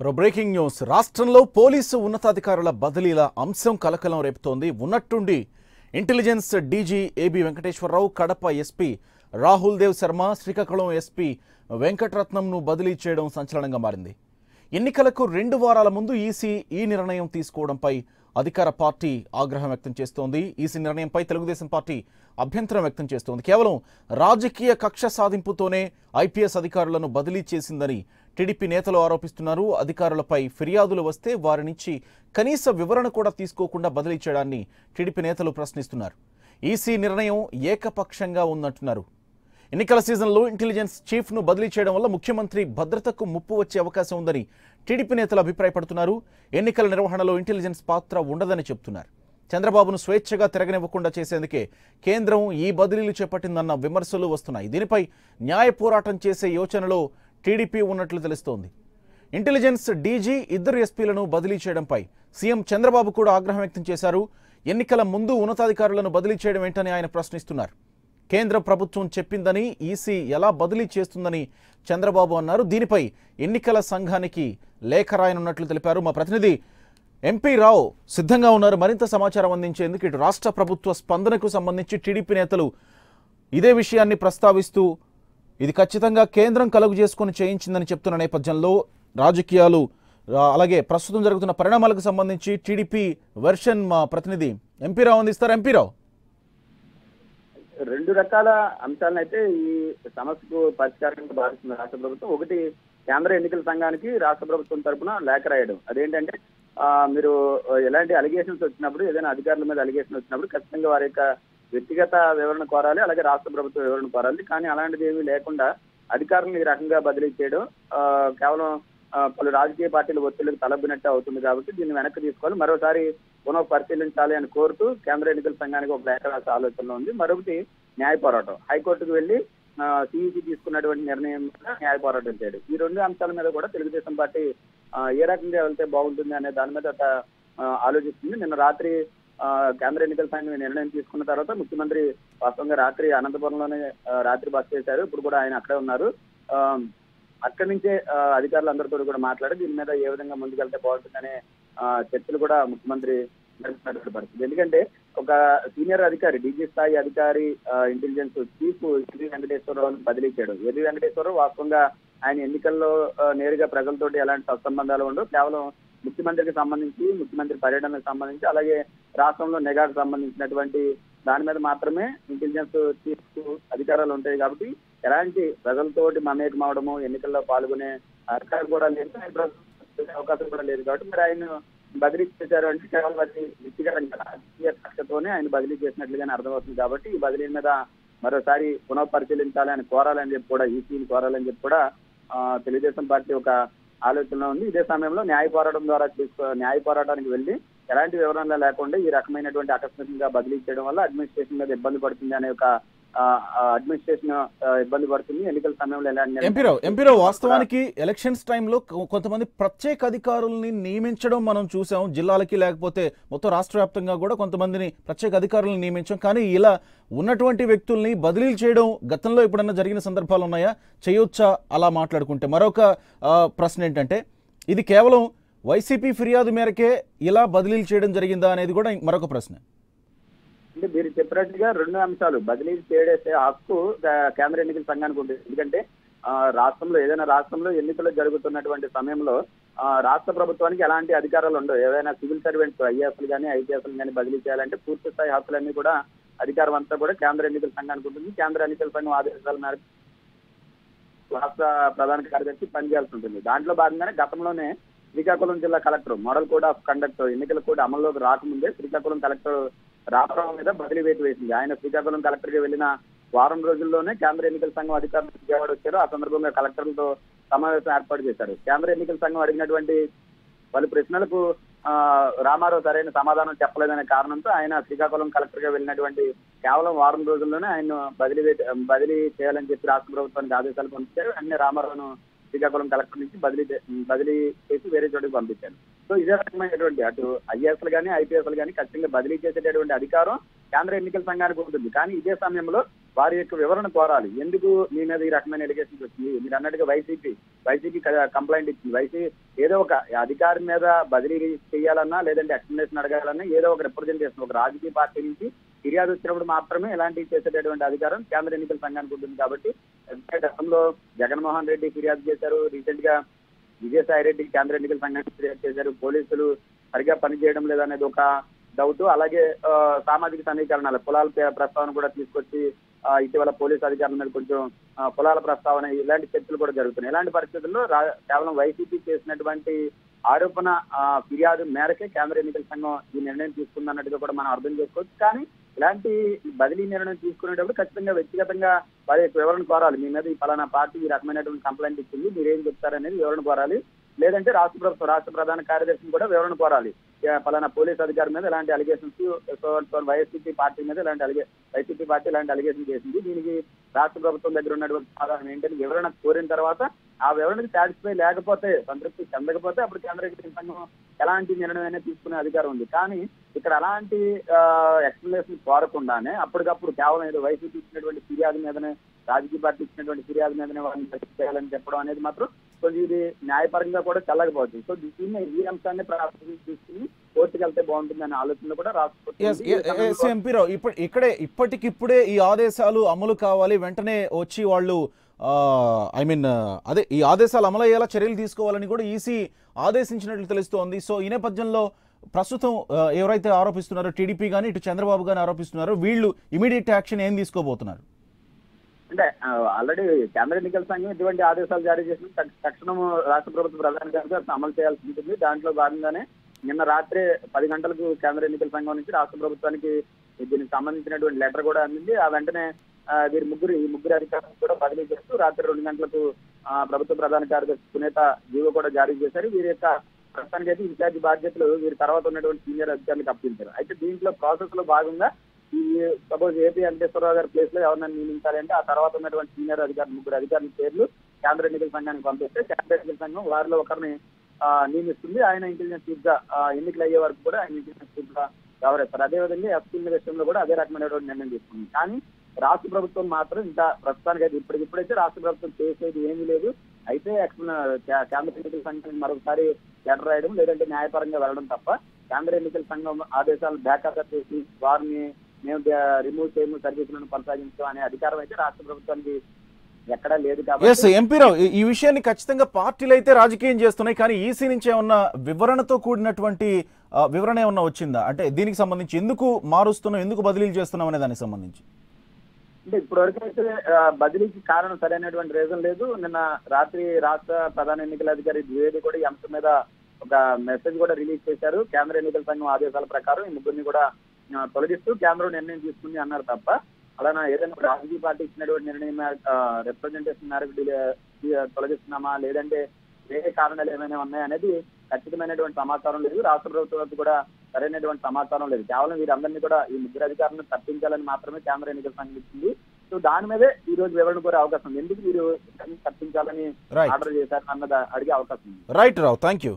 మరో breaking news. రాష్ట్రంలో police ఉన్నతాధికారుల బదిలీల అంశం కలకలం రేపుతోంది. ఉన్నట్టుండి intelligence DG AB Venkateswara Rao, Kadapa SP Rahul Dev Sharma, Srikakulam SP వెంకటరత్నంను బదిలీ చేయడం సంచలనంగా మారింది. ఎన్నికలకు 2 వారాల ముందు ఈసీ ఈ నిర్ణయం తీసుకోవడంపై అధికార పార్టీ ఆగ్రహం వ్యక్తం చేస్తోంది. ఈసీ నిర్ణయంపై తెలుగుదేశం పార్టీ అభ్యంతరం వ్యక్తం చేస్తోంది. కేవలం రాజకీయ కక్ష సాధింపుతోనే ఐపీఎస్ అధికారులను బదిలీ చేసిందని టీడీపీ నేతలు ఆరోపిస్తున్నారు. అధికారులపై ఫిర్యాదులు వస్తే వారి నుంచి కనీస వివరణ కూడా తీసుకోకుండా బదిలీ చేయడాన్ని టీడీపీ నేతలు ప్రశ్నిస్తున్నారు. ఈసీ నిర్ణయం ఏకపక్షంగా ఉందంటున్నారు. ఎన్నికల సీజన్లో ఇంటెలిజెన్స్ చీఫ్ను బదిలీ చేయడం వల్ల ముఖ్యమంత్రి భద్రతకు ముప్పు వచ్చే అవకాశం ఉందని టీడీపీ నేతలు అభిప్రాయపడుతున్నారు. ఎన్నికల నిర్వహణలో ఇంటెలిజెన్స్ పాత్ర ఉండదని చెబుతున్నారు. చంద్రబాబును స్వేచ్ఛగా తిరగనివ్వకుండా చేసేందుకే కేంద్రం ఈ బదిలీలు చేపట్టిందన్న విమర్శలు వస్తున్నాయి. దీనిపై న్యాయ పోరాటం చేసే యోచనలో టీడీపీ ఉన్నట్లు తెలుస్తోంది. ఇంటెలిజెన్స్ డీజీ, 2 ఎస్పీలను బదిలీ చేయడంపై సీఎం చంద్రబాబు కూడా ఆగ్రహం వ్యక్తం చేశారు. ఎన్నికల ముందు ఉన్నతాధికారులను బదిలీ చేయడం ఏంటని ఆయన ప్రశ్నిస్తున్నారు. కేంద్ర ప్రభుత్వం చెప్పిందని ఈసీ ఎలా బదిలీ చేస్తుందని చంద్రబాబు అన్నారు. దీనిపై ఎన్నికల సంఘానికి లేఖ రాయనున్నట్లు తెలిపారు. మా ప్రతినిధి ఎంపీ రావు సిద్ధంగా ఉన్నారు మరింత సమాచారం అందించేందుకు. ఇటు రాష్ట్ర ప్రభుత్వ స్పందనకు సంబంధించి టీడీపీ నేతలు ఇదే విషయాన్ని ప్రస్తావిస్తూ ఇది ఖచ్చితంగా కేంద్రం కలుగు చేసుకుని చేయించిందని చెప్తున్న నేపథ్యంలో రాజకీయాలు అలాగే ప్రస్తుతం జరుగుతున్న పరిణామాలకు సంబంధించి టీడీపీ వెర్షన్ మా ప్రతినిధి ఎంపీ రావు అందిస్తారు. ఎంపీ రావు, 2 రకాల అంశాలను అయితే ఈ సమస్యకు పరిష్కారంగా భావిస్తుంది రాష్ట్ర ప్రభుత్వం. ఒకటి, కేంద్ర ఎన్నికల సంఘానికి రాష్ట్ర ప్రభుత్వం తరఫున లేఖ రాయడం. అదేంటంటే మీరు ఎలాంటి అలిగేషన్స్ వచ్చినప్పుడు, ఏదైనా అధికారుల మీద అలిగేషన్ వచ్చినప్పుడు ఖచ్చితంగా వారి యొక్క వ్యక్తిగత వివరణ కోరాలి, అలాగే రాష్ట్ర ప్రభుత్వ వివరణ కోరాలి. కానీ అలాంటిది ఏమీ లేకుండా అధికారులను ఈ రకంగా బదిలీ చేయడం కేవలం పలు రాజకీయ పార్టీల ఒత్తిళ్లకు తలబినట్టు అవుతుంది. కాబట్టి దీన్ని వెనక్కి తీసుకోవాలి, మరోసారి పునః పరిశీలించాలి అని కోరుతూ కేంద్ర ఎన్నికల సంఘానికి ఒక లేఖ రాసే ఆలోచనలో ఉంది. మరొకటి, న్యాయ పోరాటం. హైకోర్టుకు వెళ్లి సిఈసి తీసుకున్నటువంటి నిర్ణయం మీద న్యాయ పోరాటం చేయడం. ఈ 2 అంశాల మీద కూడా తెలుగుదేశం పార్టీ ఏ రకంగా వెళ్తే బాగుంటుంది అనే దాని మీద ఆలోచిస్తుంది. నిన్న రాత్రి కేంద్ర ఎన్నికల సంఘం నిర్ణయం తీసుకున్న తర్వాత ముఖ్యమంత్రి వాస్తవంగా రాత్రి అనంతపురంలోనే రాత్రి బస చేశారు. ఇప్పుడు కూడా ఆయన అక్కడే ఉన్నారు. అక్కడి నుంచే అధికారులందరితో కూడా మాట్లాడి దీని మీద ఏ విధంగా ముందుకెళ్తే బాగుంటుందనే చర్చలు కూడా ముఖ్యమంత్రి నడుపుతున్నటువంటి పరిస్థితి. ఎందుకంటే ఒక సీనియర్ అధికారి, డీజీ స్థాయి అధికారి ఇంటెలిజెన్స్ చీఫ్ ఏబీ వెంకటేశ్వరరావుని బదిలీ చేయడం. ఏబీ వెంకటేశ్వరరావు వాస్తవంగా ఆయన ఎన్నికల్లో నేరుగా ప్రజలతోటి ఎలాంటి సత్సంబంధాలు ఉండవు. కేవలం ముఖ్యమంత్రికి సంబంధించి, ముఖ్యమంత్రి పర్యటనకు సంబంధించి, అలాగే రాష్ట్రంలో నిఘాకు సంబంధించినటువంటి దాని మీద మాత్రమే ఇంటెలిజెన్స్ చీఫ్ అధికారాలు ఉంటాయి. కాబట్టి ఎలాంటి ప్రజలతోటి మమేకం అవడము, ఎన్నికల్లో పాల్గొనే అధికారం కూడా లేదు, అవకాశం కూడా లేదు. కాబట్టి మరి ఆయన బదిలీ చేశారు అంటే కేవలం అది వ్యక్తిగతంగా రాజకీయ కక్షతోనే ఆయన బదిలీ చేసినట్లుగానే అర్థమవుతుంది. కాబట్టి ఈ బదిలీ మీద మరోసారి పునః పరిశీలించాలి అని కోరాలని చెప్పి కూడా, ఈసీని కోరాలని చెప్పి కూడా తెలుగుదేశం పార్టీ ఒక ఆలోచనలో ఉంది. ఇదే సమయంలో న్యాయ పోరాటానికి వెళ్లి ఎలాంటి వివరణ లేకుండా ఈ రకమైనటువంటి ఆకస్మికంగా బదిలీ చేయడం వల్ల అడ్మినిస్ట్రేషన్ మీద ఇబ్బంది పడుతుంది అనే ఒక అడ్మినిస్ట్రేషన్ ఇబ్బంది పడుతుంది. ఎన్నికల సమయంలో ఎంపీరావు వాస్తవానికి ఎలక్షన్స్ టైంలో కొంతమంది ప్రత్యేక అధికారుల్ని నియమించడం మనం చూసాం. జిల్లాలకి లేకపోతే మొత్తం రాష్ట్ర వ్యాప్తంగా కూడా కొంతమందిని ప్రత్యేక అధికారులను నియమించాం. కానీ ఇలా ఉన్నటువంటి వ్యక్తుల్ని బదిలీలు చేయడం గతంలో ఎప్పుడన్నా జరిగిన సందర్భాలు ఉన్నాయా? చేయొచ్చా అలా మాట్లాడుకుంటే? మరొక ప్రశ్న ఏంటంటే, ఇది కేవలం వైసీపీ ఫిర్యాదు మేరకే ఇలా బదిలీలు చేయడం జరిగిందా అనేది కూడా మరొక ప్రశ్న. అంటే మీరు చెప్పినట్టుగా 2 అంశాలు, బదిలీ చేసే హక్కు కేంద్ర ఎన్నికల సంఘానికి ఉంటుంది. ఎందుకంటే ఏదైనా రాష్ట్రంలో ఎన్నికలు జరుగుతున్నటువంటి సమయంలో రాష్ట్ర ప్రభుత్వానికి ఎలాంటి అధికారాలు ఉండవు. ఏదైనా సివిల్ సర్వెంట్స్, ఐఏఎస్లు కానీ ఐపీఎస్లు కానీ బదిలీ చేయాలంటే పూర్తి స్థాయి హక్కులన్నీ కూడా, అధికారం అంతా కూడా కేంద్ర ఎన్నికల సంఘానికి ఉంటుంది. కేంద్ర ఎన్నికల సంఘం ఆదేశాల మేరకు రాష్ట్ర ప్రధాన కార్యదర్శి పనిచేయాల్సి ఉంటుంది. దాంట్లో భాగంగానే గతంలోనే శ్రీకాకుళం జిల్లా collector model code of conduct ఎన్నికల కోడ్ అమల్లోకి రాకముందే శ్రీకాకుళం కలెక్టర్ రామారావు మీద బదిలీ వేటు వేసింది. ఆయన శ్రీకాకుళం కలెక్టర్ గా వెళ్లిన వారం రోజుల్లోనే కేంద్ర ఎన్నికల సంఘం అధికారులు విజయవాడ వచ్చారు. ఆ సందర్భంగా కలెక్టర్లతో సమావేశం ఏర్పాటు చేశారు. కేంద్ర ఎన్నికల సంఘం అడిగినటువంటి పలు ప్రశ్నలకు రామారావు సరైన సమాధానం చెప్పలేదనే కారణంతో ఆయన శ్రీకాకుళం కలెక్టర్ గా వెళ్ళినటువంటి కేవలం వారం రోజుల్లోనే ఆయన బదిలీ చేయాలని చెప్పి రాష్ట్ర ప్రభుత్వానికి ఆదేశాలు పంపించారు. అన్ని రామారావును శ్రీకాకుళం కలెక్టర్ నుంచి బదిలీ చేసి వేరే చోటుకి పంపించారు. సో ఇదే రకమైనటువంటి అటు ఐఏఎస్లు కానీ ఐపీఎస్లు కానీ ఖచ్చితంగా బదిలీ చేసేటటువంటి అధికారం కేంద్ర ఎన్నికల సంఘానికి ఉంటుంది. కానీ ఇదే సమయంలో వారి యొక్క వివరణ కోరాలి. ఎందుకు మీ మీద ఈ రకమైన ఎలిగేషన్స్ వచ్చింది? మీరు అన్నట్టుగా వైసీపీ కంప్లైంట్ ఇచ్చింది. ఏదో ఒక అధికారి మీద బదిలీ చేయాలన్నా లేదంటే ఎక్స్ప్లెనేషన్ అడగాలన్నా ఏదో ఒక రిప్రజెంటేషన్ ఒక రాజకీయ పార్టీ నుంచి ఫిర్యాదు వచ్చినప్పుడు మాత్రమే ఇలాంటివి చేసేటటువంటి అధికారం కేంద్ర ఎన్నికల సంఘానికి ఉంటుంది. కాబట్టి గతంలో జగన్మోహన్ రెడ్డి ఫిర్యాదు చేశారు. రీసెంట్ గా విజయసాయి రెడ్డి కేంద్ర ఎన్నికల సంఘానికి ఫిర్యాదు చేశారు. పోలీసులు సరిగా పనిచేయడం లేదనేది ఒక డౌట్. అలాగే సామాజిక సమీకరణాలు కులాల ప్రస్తావన కూడా తీసుకొచ్చి ఇటీవల పోలీసు అధికారుల మీద కొంచెం కులాల ప్రస్తావన ఇలాంటి చర్చలు కూడా జరుగుతున్నాయి. ఇలాంటి పరిస్థితుల్లో కేవలం వైసీపీ చేసినటువంటి ఆరోపణ ఫిర్యాదు మేరకే కేంద్ర ఎన్నికల సంఘం ఈ నిర్ణయం తీసుకుందన్నట్టుగా కూడా మనం అర్థం చేసుకోవచ్చు. కానీ ఇలాంటి బదిలీ నిర్ణయం తీసుకునేటప్పుడు ఖచ్చితంగా వ్యక్తిగతంగా వారి యొక్క వివరణ కోరాలి. మీ మీద ఈ పలానా పార్టీ ఈ రకమైనటువంటి కంప్లైంట్ ఇచ్చింది, మీరేం చెప్తారనేది వివరణ కోరాలి. లేదంటే రాష్ట్ర ప్రధాన కార్యదర్శిని కూడా వివరణ కోరాలి. పలానా పోలీస్ అధికారి మీద ఇలాంటి అలిగేషన్స్, వైసీపీ పార్టీ మీద వైసీపీ పార్టీ ఇలాంటి అలిగేషన్ చేసింది, దీనికి రాష్ట్ర ప్రభుత్వం దగ్గర ఉన్నటువంటి ఆధారం ఏంటని వివరణ కోరిన తర్వాత ఆ వివరణకు సాటిస్ఫై లేకపోతే, సంతృప్తి చెందకపోతే అప్పుడు కేంద్ర ఎన్నికల సంఘం ఎలాంటి నిర్ణయం తీసుకునే అధికారం ఉంది. కానీ ఇక్కడ అలాంటి ఎక్స్ప్లెనేషన్ కోరకుండానే అప్పటికప్పుడు కేవలం ఏదో వైసీపీ ఇచ్చినటువంటి ఫిర్యాదు మీదనే, రాజకీయ పార్టీ ఇచ్చినటువంటి ఫిర్యాదు మీదనే వాళ్ళని చేయాలని చెప్పడం అనేది మాత్రం కొంచెం ఇది న్యాయపరంగా కూడా చెల్లకపోవచ్చు. సో దీన్ని ఈ అంశాన్ని తీసుకుని కోర్టుకు వెళ్తే బాగుంటుందనే ఆలోచనలో కూడా రాష్ట్రపతి ఇప్పటికిప్పుడే ఈ ఆదేశాలు అమలు కావాలి, వెంటనే వచ్చి వాళ్ళు అదే ఈ ఆదేశాలు అమలయ్యేలా చర్యలు తీసుకోవాలని కూడా ఈసీ ఆదేశించినట్లు తెలుస్తోంది. సో ఈ నేపథ్యంలో ప్రస్తుతం ఎవరైతే ఆరోపిస్తున్నారో టీడీపీ కానీ ఇటు చంద్రబాబు గాని ఆరోపిస్తున్నారో వీళ్ళు ఇమీడియట్ యాక్షన్ ఏం తీసుకోబోతున్నారు? అంటే ఆల్రెడీ కేంద్ర ఎన్నికల సంఘం ఇటువంటి ఆదేశాలు జారీ చేసిన తక్షణం రాష్ట్ర ప్రభుత్వ ప్రధాన కార్యదర్శి అమలు చేయాల్సి ఉంటుంది. దాంట్లో భాగంగానే నిన్న రాత్రి 10 గంటలకు కేంద్ర ఎన్నికల సంఘం నుంచి రాష్ట్ర ప్రభుత్వానికి దీనికి సంబంధించినటువంటి లెటర్ కూడా అందింది. ఆ వెంటనే ఈ ముగ్గురు అధికారులను కూడా బదిలీ చేస్తూ రాత్రి 2 గంటలకు ప్రభుత్వ ప్రధాన కార్యదర్శి సునీత జీవో కూడా జారీ చేశారు. వీరి యొక్క ప్రస్తుతానికి అయితే ఇన్ఛార్జి బాధ్యతలు వీరి తర్వాత ఉన్నటువంటి సీనియర్ అధికారులకు అప్పగించారు. అయితే దీంట్లో ప్రాసెస్ లో భాగంగా ఈ సపోజ్ ఏపీ వెంకటేశ్వరరావు గారి ప్లేస్ లో ఎవరినైనా నియమించాలంటే ఆ తర్వాత ఉన్నటువంటి సీనియర్ ముగ్గురు అధికారుల పేర్లు కేంద్ర ఎన్నికల సంఘానికి పంపిస్తే కేంద్ర ఎన్నికల సంఘం వారిలో ఒకరిని నియమిస్తుంది. ఆయన ఇంటెలిజెన్స్ చీఫ్ గా ఎన్నికలు అయ్యే వరకు కూడా ఆయన ఇంటెలిజెన్స్ చీఫ్ గా వ్యవహరిస్తారు. అదేవిధంగా ఎస్పీల విషయంలో కూడా అదే రకమైనటువంటి నిర్ణయం తీసుకుంది. కానీ రాష్ట్ర ప్రభుత్వం మాత్రం ఇంకా ప్రస్తుతానికి అయితే ఇప్పుడైతే రాష్ట్ర ప్రభుత్వం చేసేది ఏమీ లేదు. అయితే కేంద్ర ఎన్నికల సంఘం మరొకసారి లెటర్ రాయడం లేదంటే న్యాయపరంగా వెళ్ళడం తప్ప కేంద్ర ఎన్నికల సంఘం ఆదేశాలు బ్యాకప్ చేసి వారిని మేము రిమూవ్ చేయము, సర్వీసులను కొనసాగించడం అనే అధికారం అయితే రాష్ట్ర ప్రభుత్వానికి ఎక్కడా లేదు. కాబట్టి ఎంపీరావు ఈ విషయాన్ని ఖచ్చితంగా పార్టీలు అయితే రాజకీయం చేస్తున్నాయి, కానీ ఈసీ నుంచి ఏమన్నా వివరణతో కూడినటువంటి వివరణ ఏమన్నా వచ్చిందా? అంటే దీనికి సంబంధించి ఎందుకు మారుస్తున్నాం, ఎందుకు బదిలీలు చేస్తున్నాం అనే దానికి సంబంధించి అంటే ఇప్పటివరకు అయితే బదిలీకి కారణం సరైనటువంటి రీజన్ లేదు. నిన్న రాత్రి రాష్ట్ర ప్రధాన ఎన్నికల అధికారి ద్వివేది కూడా ఈ అంశం మీద ఒక మెసేజ్ కూడా రిలీజ్ చేశారు. కేంద్ర ఎన్నికల సంఘం ఆదేశాల ప్రకారం ఈ ముగ్గురిని కూడా తొలగిస్తూ కేంద్రం నిర్ణయం తీసుకుంది అన్నారు తప్ప అలా ఏదైనా రాజకీయ పార్టీ ఇచ్చినటువంటి నిర్ణయం రిప్రజెంటేషన్ మేరకు తొలగిస్తున్నామా లేదంటే వేరే కారణాలు ఏమైనా ఉన్నాయనేది ఖచ్చితమైనటువంటి సమాచారం లేదు. రాష్ట్ర ప్రభుత్వం కూడా సరైనటువంటి సమాచారం లేదు. కేవలం వీరందరినీ కూడా ఈ ముగ్గురు అధికారులను తప్పించాలని మాత్రమే కేంద్ర ఎన్నికల సంఘం ఇచ్చింది. సో దాని మీదే ఈ రోజు వివరణ కోరే అవకాశం ఉంది. ఎందుకు మీరు తప్పించాలని ఆర్డర్ చేశారు అన్నది అడిగే అవకాశం ఉంది. Right Rao, thank you.